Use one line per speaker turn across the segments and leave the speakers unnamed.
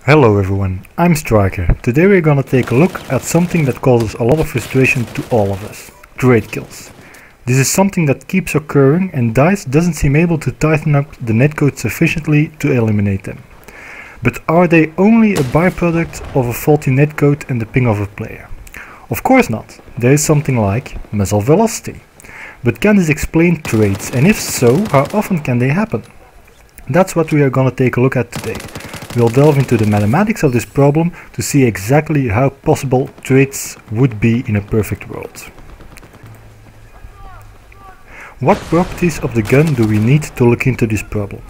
Hello everyone, I'm Striker. Today we're gonna take a look at something that causes a lot of frustration to all of us. Trade kills. This is something that keeps occurring and DICE doesn't seem able to tighten up the netcode sufficiently to eliminate them. But are they only a byproduct of a faulty netcode and the ping of a player? Of course not. There is something like muzzle velocity. But can this explain trades, and if so, how often can they happen? That's what we are gonna take a look at today. We'll delve into the mathematics of this problem to see exactly how possible trades would be in a perfect world. What properties of the gun do we need to look into this problem?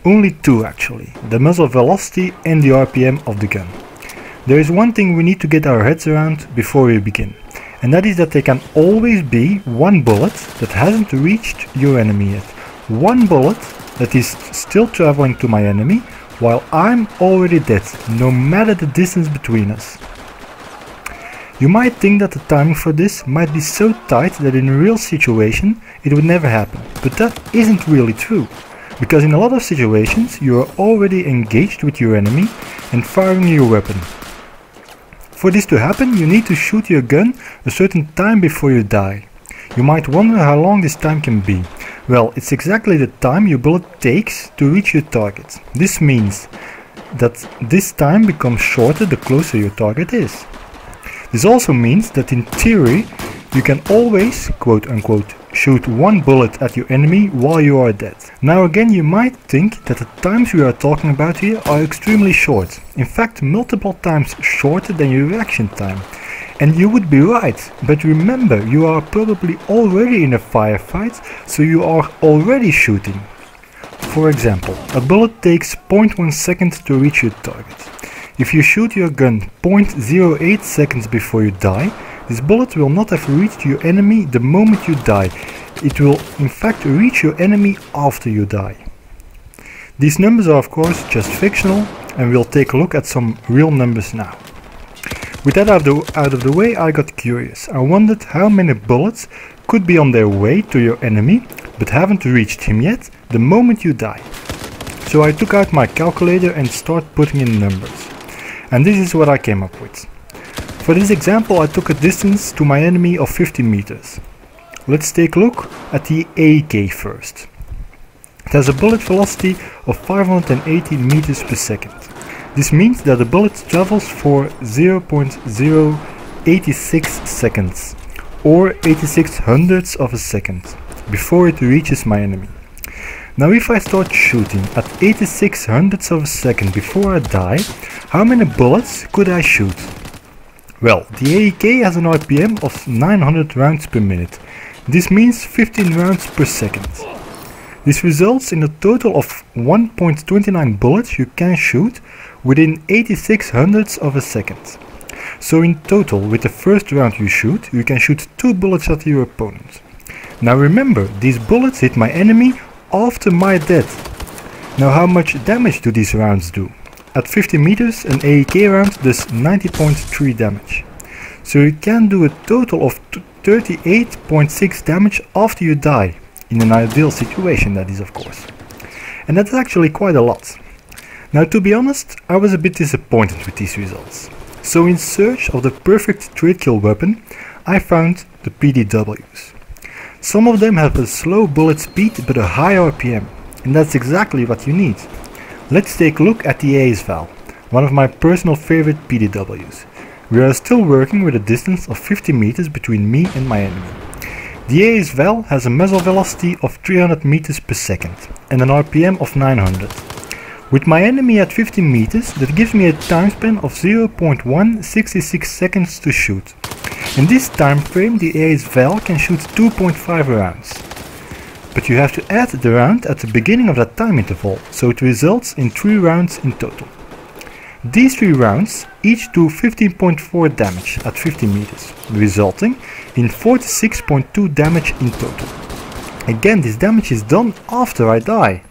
Only two actually, the muzzle velocity and the RPM of the gun. There is one thing we need to get our heads around before we begin, and that is that there can always be one bullet that hasn't reached your enemy yet. One bullet that is still traveling to my enemy while I'm already dead, no matter the distance between us. You might think that the timing for this might be so tight that in a real situation it would never happen, but that isn't really true, because in a lot of situations you are already engaged with your enemy and firing your weapon. For this to happen, you need to shoot your gun a certain time before you die. You might wonder how long this time can be. Well, it's exactly the time your bullet takes to reach your target. This means that this time becomes shorter the closer your target is. This also means that in theory you can always, quote unquote, shoot one bullet at your enemy while you are dead. Now again, you might think that the times we are talking about here are extremely short. In fact, multiple times shorter than your reaction time. And you would be right, but remember, you are probably already in a firefight, so you are already shooting. For example, a bullet takes 0.1 seconds to reach your target. If you shoot your gun 0.08 seconds before you die, this bullet will not have reached your enemy the moment you die. It will in fact reach your enemy after you die. These numbers are of course just fictional, and we'll take a look at some real numbers now. With that out of the way, I got curious. I wondered how many bullets could be on their way to your enemy but haven't reached him yet the moment you die. So I took out my calculator and started putting in numbers. And this is what I came up with. For this example, I took a distance to my enemy of 50 meters. Let's take a look at the AEK first. It has a bullet velocity of 580 meters per second. This means that the bullet travels for 0.086 seconds, or 86 hundredths of a second, before it reaches my enemy. Now if I start shooting at 86 hundredths of a second before I die, how many bullets could I shoot? Well, the AEK has an RPM of 900 rounds per minute. This means 15 rounds per second. This results in a total of 1.29 bullets you can shoot within 86 hundredths of a second. So in total, with the first round you shoot, you can shoot 2 bullets at your opponent. Now remember, these bullets hit my enemy after my death. Now how much damage do these rounds do? At 50 meters, an AEK round does 90.3 damage. So you can do a total of 38.6 damage after you die. In an ideal situation, that is, of course. And that's actually quite a lot. Now to be honest, I was a bit disappointed with these results. So in search of the perfect trade kill weapon, I found the PDWs. Some of them have a slow bullet speed but a high RPM, and that's exactly what you need. Let's take a look at the ASVAL, one of my personal favorite PDWs. We are still working with a distance of 50 meters between me and my enemy. The ASVAL has a muzzle velocity of 300 meters per second and an RPM of 900. With my enemy at 50 meters, that gives me a time span of 0.166 seconds to shoot. In this time frame, the ASVAL can shoot 2.5 rounds. But you have to add the round at the beginning of that time interval, so it results in 3 rounds in total. These 3 rounds each do 15.4 damage at 50 meters, resulting in 46.2 damage in total. Again, this damage is done after I die.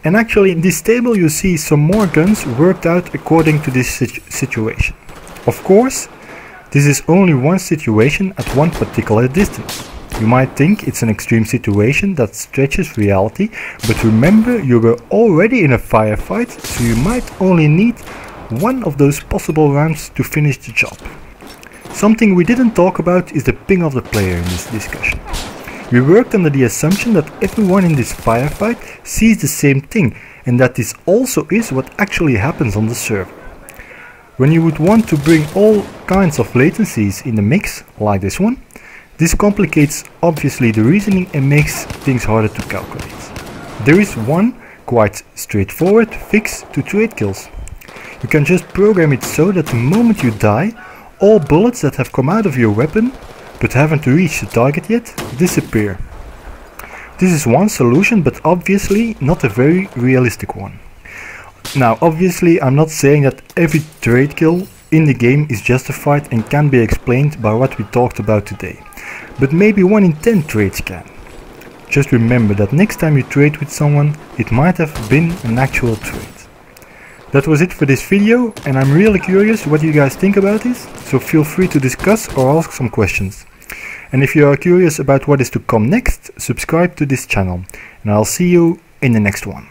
And actually in this table you see some more guns worked out according to this situation. Of course, this is only one situation at one particular distance. You might think it's an extreme situation that stretches reality, but remember, you were already in a firefight, so you might only need one of those possible rounds to finish the job. Something we didn't talk about is the ping of the player in this discussion. We worked under the assumption that everyone in this firefight sees the same thing, and that this also is what actually happens on the server. When you would want to bring all kinds of latencies in the mix, like this one, this complicates obviously the reasoning and makes things harder to calculate. There is one quite straightforward fix to trade kills. You can just program it so that the moment you die, all bullets that have come out of your weapon but haven't reached the target yet disappear. This is one solution, but obviously not a very realistic one. Now obviously I'm not saying that every trade kill in the game is justified and can be explained by what we talked about today, but maybe 1 in 10 trades can. Just remember that next time you trade with someone, it might have been an actual trade. That was it for this video, and I'm really curious what you guys think about this, so feel free to discuss or ask some questions. And if you are curious about what is to come next, subscribe to this channel, and I'll see you in the next one.